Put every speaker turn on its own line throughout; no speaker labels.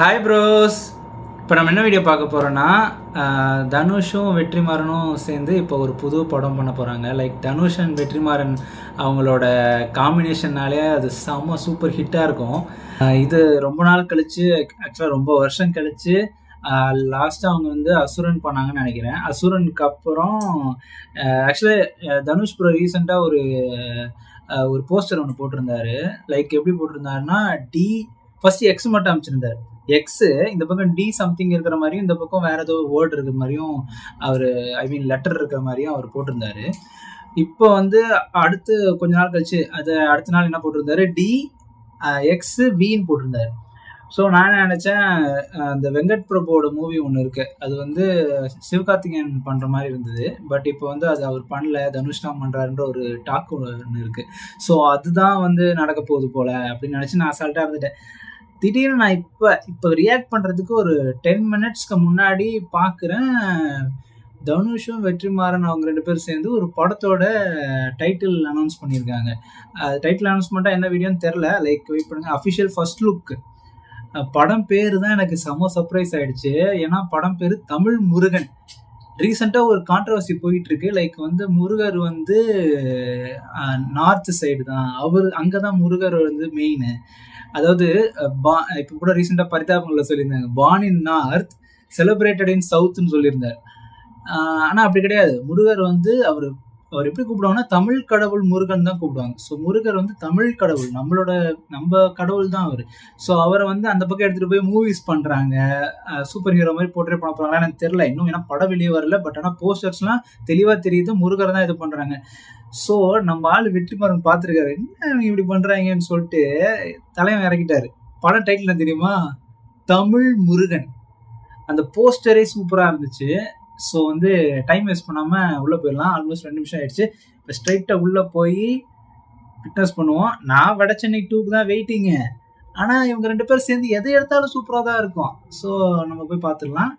Hi bros. இப்போ நம்ம என்ன வீடியோ பார்க்க போகிறோன்னா, தனுஷும் வெற்றிமாறனும் சேர்ந்து இப்போ ஒரு புது படம் பண்ண போகிறாங்க. லைக் தனுஷ் அண்ட் வெற்றிமாறன் அவங்களோட காம்பினேஷன்னாலே அது செம்ம சூப்பர் ஹிட்டாக இருக்கும். இது ரொம்ப நாள் கழித்து, ஆக்சுவலாக ரொம்ப வருஷம் கழித்து லாஸ்ட்டாக அவங்க வந்து அசுரன் பண்ணாங்கன்னு நினைக்கிறேன். அசுரனுக்கு அப்புறம் ஆக்சுவலாக தனுஷ் ப்ரோ ரீசெண்டாக ஒரு போஸ்டர் ஒன்று போட்டிருந்தாரு. லைக் எப்படி போட்டிருந்தாருன்னா, ஃபர்ஸ்ட் எக்ஸ் மட்டும் அமைச்சிருந்தார். எக்ஸ் இந்த பக்கம் டி சம்திங் இருக்கிற மாதிரியும், இந்த பக்கம் வேற ஏதோ வேர்டு இருக்கிற மாதிரியும் அவர் லெட்டர் இருக்கிற மாதிரியும் அவர் போட்டிருந்தாரு. இப்போ வந்து அடுத்து கொஞ்ச நாள் கழிச்சு அடுத்த நாள் என்ன போட்டிருந்தாரு, டி எக்ஸ் வின்னு போட்டிருந்தாரு. ஸோ நான் என்ன நினச்சேன், அந்த வெங்கட் பிரபுவோட மூவி ஒன்று இருக்குது, அது வந்து சிவகார்த்திகேயன் பண்ணுற மாதிரி இருந்தது. பட் இப்போ வந்து அது அவர் பண்ணல, தனுஷ் தான் பண்ணுறாருன்ற ஒரு டாக் ஒன்று இருக்குது. ஸோ அதுதான் வந்து நடக்க போகுது போல் அப்படின்னு நினச்சி நான் அசால்ட்டாக இருந்துட்டேன். திடீர்னு நான் இப்போ ரியாக்ட் பண்ணுறதுக்கு ஒரு 10 மினிட்ஸ்க்கு முன்னாடி பார்க்குறேன், தனுஷும் வெற்றிமாறன் அவங்க 2 பேரும் சேர்ந்து ஒரு படத்தோட டைட்டில் அனௌன்ஸ் பண்ணியிருக்காங்க. டைட்டில் அனௌன்ஸ்மெண்ட்டாக என்ன வீடியோன்னு தெரில, லைக் வெயிட் பண்ணுங்க. Official first look. படம் பேர் தான் எனக்கு செம்ம சர்ப்ரைஸ் ஆயிடுச்சு. ஏன்னா படம் பேர் தமிழ் முருகன். ரீசெண்டாக ஒரு கான்ட்ரவர்சி போயிட்டு இருக்கு. லைக் வந்து முருகர் வந்து நார்த் சைடு தான், அங்கே தான் முருகர் வந்து மெயின். அதாவது இப்போ கூட ரீசெண்டாக பரிதாபங்களில் சொல்லியிருந்தாங்க, born in north celebrated in சவுத்னு சொல்லியிருந்தார். ஆனால் அப்படி கிடையாது. முருகர் வந்து அவர் எப்படி கூப்பிடுவாங்கன்னா, தமிழ் கடவுள் முருகன் தான் கூப்பிடுவாங்க. ஸோ முருகர் வந்து தமிழ் கடவுள், நம்ம கடவுள் தான் அவர். ஸோ அவரை வந்து அந்த பக்கம் எடுத்துகிட்டு போய் மூவிஸ் பண்ணுறாங்க. சூப்பர் ஹீரோ மாதிரி போர்ட்ரேட் பண்ண போகிறாங்களா எனக்கு தெரில இன்னும், ஏன்னா படம் வெளியே வரல. பட் ஆனால் போஸ்டர்ஸ்லாம் தெளிவாக தெரியுது, முருகர் தான் இது பண்ணுறாங்க. ஸோ நம்ம ஆள் வெற்றிமாறன் பார்த்துருக்காரு, என்ன இப்படி பண்ணுறாங்கன்னு சொல்லிட்டு தலைவன் இறக்கிட்டாரு. படம் டைட்டில் தெரியுமா, தமிழ் முருகன். அந்த போஸ்டரே சூப்பராக இருந்துச்சு. ஸோ வந்து டைம் வேஸ்ட் பண்ணாமல் உள்ளே போயிடலாம். ஆல்மோஸ்ட் 2 நிமிஷம் ஆயிடுச்சு. இப்போ ஸ்ட்ரைட்டாக உள்ளே போய் ஃபிட்னஸ் பண்ணுவோம். நான் வட சென்னை 2க்கு தான் வெயிட்டிங்கு. ஆனால் இவங்க 2 பேரும் சேர்ந்து எதை எடுத்தாலும் சூப்பராக தான் இருக்கும். ஸோ நம்ம போய் பார்த்துடலாம்.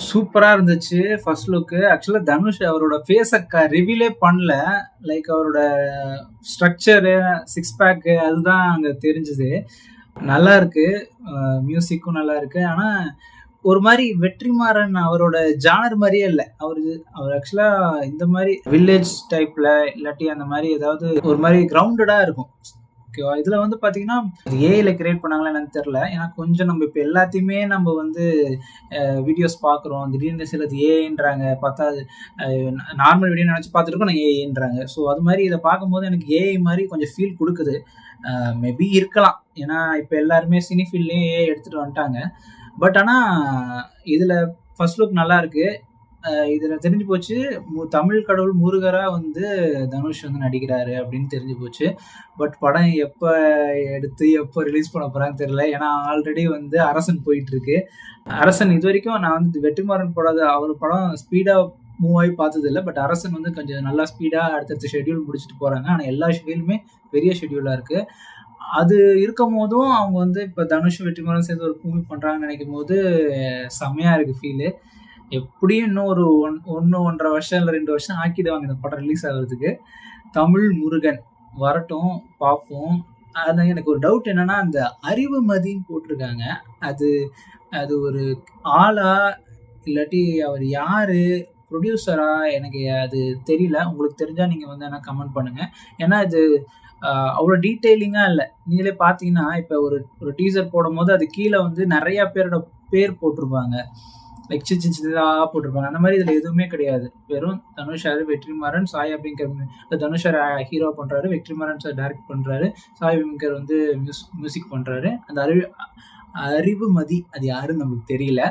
சூப்பராக இருந்துச்சு ஃபர்ஸ்ட் லுக்கு. ஆக்சுவலாக தனுஷ் அவரோட ஃபேஸை ரிவீலே பண்ணல. லைக் அவரோட ஸ்ட்ரக்சரு, 6 பேக்கு அதுதான் அங்கே தெரிஞ்சுது. நல்லா இருக்கு, மியூசிக்கும் நல்லா இருக்கு. ஆனால் ஒரு மாதிரி வெற்றிமாறன் அவரோட ஜானர் மாதிரியே இல்லை. அவர் ஆக்சுவலாக இந்த மாதிரி வில்லேஜ் டைப்பில் இல்லாட்டி அந்த மாதிரி ஏதாவது ஒரு மாதிரி கிரவுண்டடாக இருக்கும். ஓகேவா? இதில் வந்து பார்த்தீங்கன்னா ஏஐல கிரியேட் பண்ணாங்களா என்னன்னு தெரில. ஏன்னா கொஞ்சம் நம்ம இப்போ எல்லாத்தையுமே நம்ம வந்து வீடியோஸ் பார்க்குறோம். திடீர்னு சிலது ஏஐன்றாங்க. பார்த்தா அது நார்மல் வீடியோ நினச்சி பார்த்துருக்கோம், நான் ஏஐன்றாங்க. ஸோ அது மாதிரி இதை பார்க்கும்போது எனக்கு ஏஐ மாதிரி கொஞ்சம் ஃபீல் கொடுக்குது. மேபி இருக்கலாம். ஏன்னா இப்போ எல்லாருமே சினி ஃபீல்ட்லேயும் ஏஐ எடுத்துகிட்டு வந்துட்டாங்க. பட் ஆனால் இதில் ஃபர்ஸ்ட் லுக் நல்லா இருக்குது. இதில் தெரிஞ்சு போச்சு தமிழ் கடவுள் முருகரா வந்து தனுஷ் வந்து நடிக்கிறாரு அப்படின்னு தெரிஞ்சு போச்சு. பட் படம் எப்போ எடுத்து எப்போ ரிலீஸ் பண்ண போகிறான்னு தெரியல. ஏன்னா ஆல்ரெடி வந்து அரசன் போயிட்டுருக்கு. அரசன் இது வரைக்கும் நான் வந்து வெற்றிமாறன் போடாத அவர் படம் ஸ்பீடாக மூவ் ஆகி பார்த்ததில்லை. பட் அரசன் வந்து கொஞ்சம் நல்லா ஸ்பீடாக அடுத்தடுத்த ஷெட்யூல் முடிச்சுட்டு போகிறாங்க. ஆனால் எல்லா ஷெட்யூலுமே பெரிய ஷெட்யூலாக இருக்குது. அது இருக்கும் போதும் அவங்க வந்து இப்போ தனுஷ் வெற்றிமாறன் சேர்ந்து ஒரு மூவி பண்ணுறாங்கன்னு நினைக்கும் போது செம்மையாக இருக்குது ஃபீலு. எப்படியும் இன்னும் ஒரு 1.5 வருஷம் இல்லை 2 வருஷம் ஆக்கிடுவாங்க இந்த படம் ரிலீஸ் ஆகிறதுக்கு. தமிழ் முருகன் வரட்டும், பார்ப்போம். அதில் எனக்கு ஒரு டவுட் என்னன்னா, அந்த அறிவுமதின்னு போட்டிருக்காங்க. அது அது ஒரு ஆளா இல்லாட்டி அவர் யாரு, ப்ரொடியூசரா, எனக்கு அது தெரியல. உங்களுக்கு தெரிஞ்சால் நீங்கள் வந்து என்ன கமெண்ட் பண்ணுங்கள். ஏன்னா இது அவ்வளோ டீட்டெயிலிங்காக இல்லை. நீங்களே பார்த்தீங்கன்னா இப்போ ஒரு டீசர் போடும் போது அது கீழே வந்து நிறையா பேரோட பேர் போட்டிருப்பாங்க. லைக் சின்னதாக போட்டிருப்பாங்க. அந்த மாதிரி இதில் எதுவுமே கிடையாது. வெறும் Dhanush sir, Vetrimaaran, Sai Abhyankar. Dhanush sir hero பண்ணுறாரு, வெற்றிமாறன் சார் டைரக்ட் பண்ணுறாரு, சாய் அபிங்கர் வந்து மியூசிக் பண்ணுறாரு. அந்த அறிவுமதி அது யாருன்னு நமக்கு தெரியல.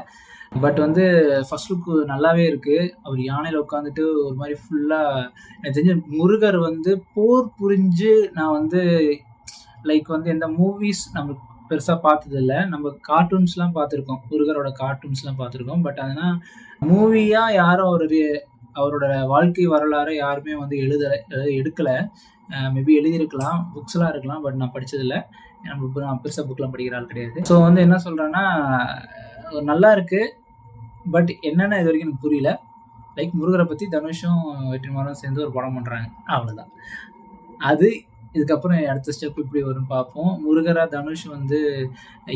பட் வந்து ஃபர்ஸ்ட் லுக்கு நல்லாவே இருக்குது. அவர் யானையில் உட்காந்துட்டு ஒரு மாதிரி ஃபுல்லாக எனக்கு தெரிஞ்ச முருகர் வந்து போர் புரிஞ்சு நான் வந்து லைக் வந்து எந்த மூவிஸ் நம்மளுக்கு பெருசாக பார்த்ததில்ல. நம்ம கார்ட்டூன்ஸ்லாம் பார்த்துருக்கோம், முருகரோட கார்ட்டூன்ஸ்லாம் பார்த்துருக்கோம். பட் ஆனால் மூவியாக யாரும் அவரோட வாழ்க்கை வரலாறு யாருமே வந்து எடுக்கலை. மேபி எழுதியிருக்கலாம், புக்ஸ்லாம் இருக்கலாம். பட் நான் படித்ததில்லை. நான் பெருசாக புக்கெலாம் படிக்கிற ஆள் கிடையாது. ஸோ வந்து என்ன சொல்கிறேன்னா, நல்லா இருக்குது. பட் என்னென்ன இது வரைக்கும் எனக்கு புரியல. லைக் முருகரை பற்றி தனுஷும் வெற்றிமாறனும் சேர்ந்து ஒரு படம் பண்ணுறாங்க, அவ்வளோதான். அது இதுக்கப்புறம் அடுத்த ஸ்டெப் இப்படி வரும்னு பார்ப்போம். முருகரா தனுஷ் வந்து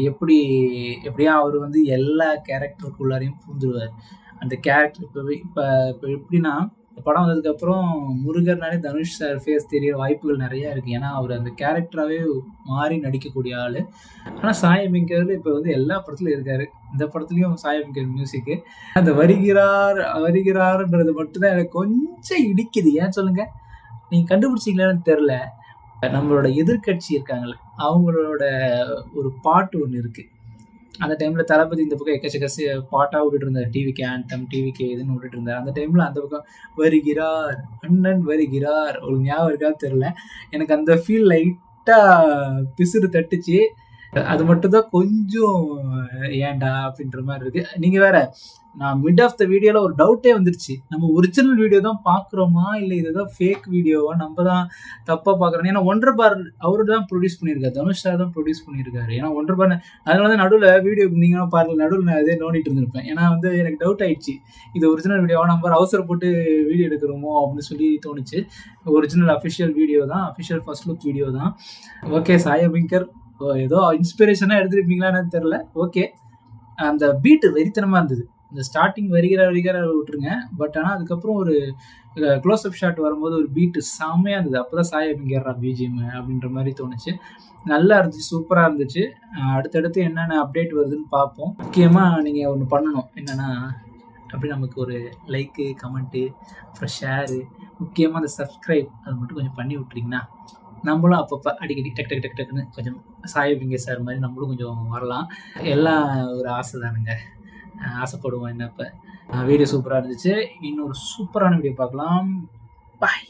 எப்படியா அவர் வந்து எல்லா கேரக்டருக்குள்ளாரையும் பூந்துருவார். அந்த கேரக்டர் இப்போ எப்படின்னா, படம் வந்ததுக்கப்புறம் முருகர்னாலே தனுஷ் சார் ஃபேஸ் தெரிய வாய்ப்புகள் நிறையா இருக்குது. ஏன்னா அவர் அந்த கேரக்டராகவே மாறி நடிக்கக்கூடிய ஆள். ஆனால் சாய் அபிங்கர் இப்போ வந்து எல்லா படத்துலையும் இருக்கார். இந்த படத்துலையும் சாய் அபிங்கர் மியூசிக்கு. அந்த வருகிறார்ன்றது மட்டும்தான் எனக்கு கொஞ்சம் இடிக்குது. ஏன் சொல்லுங்கள், நீங்கள் கண்டுபிடிச்சிங்களான்னு தெரில. நம்மளோட எதிர்கட்சி இருக்காங்களே, அவங்களோட ஒரு பாட்டு ஒன்று இருக்குது. அந்த டைமில் தளபதி இந்த பக்கம் எக்கச்சக்க பாட்டாக விட்டுட்டு இருந்தார். டிவிக்கு ஆண்டம், டிவிக்கு இதுன்னு விட்டுட்டு இருந்தார். அந்த டைமில் அந்த பக்கம் வருகிறார், அண்ணன் வருகிறார், ஒரு ஞாபகம் இருக்கான்னு தெரில. எனக்கு அந்த ஃபீல் லைட்டாக பிசுறு தட்டுச்சு. அது மட்டும்தான் கொஞ்சம் ஏன்டா அப்படின்ற மாதிரி இருக்குது. நீங்கள் வேற, நான் மிட் ஆஃப் த வீடியோவில் ஒரு டவுட்டே வந்துருச்சு. நம்ம ஒரிஜினல் வீடியோ தான் பார்க்குறோமா, இல்லை இதுதான் ஃபேக் வீடியோவா, நம்ம தான் தப்பாக பார்க்குறோம். ஏன்னா ஒன்றரை பார் அவரு தான் ப்ரொடியூஸ் பண்ணியிருக்காரு, தனுஷ் சார் தான் ப்ரொடியூஸ் பண்ணியிருக்காரு. ஏன்னா ஒன்றரை பார் அதனால தான் நடுவில் வீடியோ நீங்களும் பாருங்கள், நடுவில் நான் அதே நோண்டிட்டு இருந்திருப்பேன். ஏன்னா வந்து எனக்கு டவுட் ஆயிடுச்சு, இது ஒரிஜினல் வீடியோவா, நம்ம அவசரப்பட்டு வீடியோ எடுக்கிறோமோ அப்படின்னு சொல்லி தோணுச்சு. ஒரிஜினல் அஃபிஷியல் வீடியோ தான், அஃபிஷியல் ஃபர்ஸ்ட் லுக் வீடியோ தான். ஓகே, சாய் அபிங்கர் ஏதோ இன்ஸ்பிரேஷனாக எடுத்துருப்பீங்களான்னு தெரில. ஓகே, அந்த பீட்டு வெறித்தனமாக இருந்தது. இந்த ஸ்டார்டிங் வருகிற விட்டுருங்க. பட் ஆனால் அதுக்கப்புறம் ஒரு க்ளோஸ்அப் ஷாட் வரும்போது ஒரு பீட்டு செம்மையாக இருந்தது. அப்போ தான் சாய் அபிங்கர்ரா பிஜிஎம் அப்படின்ற மாதிரி தோணுச்சு. நல்லா இருந்துச்சு, சூப்பராக இருந்துச்சு. அடுத்தடுத்து என்னென்ன அப்டேட் வருதுன்னு பார்ப்போம். முக்கியமாக நீங்கள் ஒன்று பண்ணணும், என்னென்னா அப்படி நமக்கு ஒரு லைக்கு, கமெண்ட்டு, அப்புறம் ஷேரு, முக்கியமாக அந்த சப்ஸ்கிரைப் அது மட்டும் கொஞ்சம் பண்ணி விட்றீங்கன்னா நம்மளும் அப்பப்போ அடிக்கடி டக்குன்னு கொஞ்சம் சாய் அபிங்கர் சார் மாதிரி நம்மளும் கொஞ்சம் வரலாம். எல்லாம் ஒரு ஆசை தானுங்க, ஆசைப்படுவோம். என்ன இப்போ வீடியோ சூப்பராக இருந்துச்சு. இன்னொரு சூப்பரான வீடியோ பார்க்கலாம். பாய்.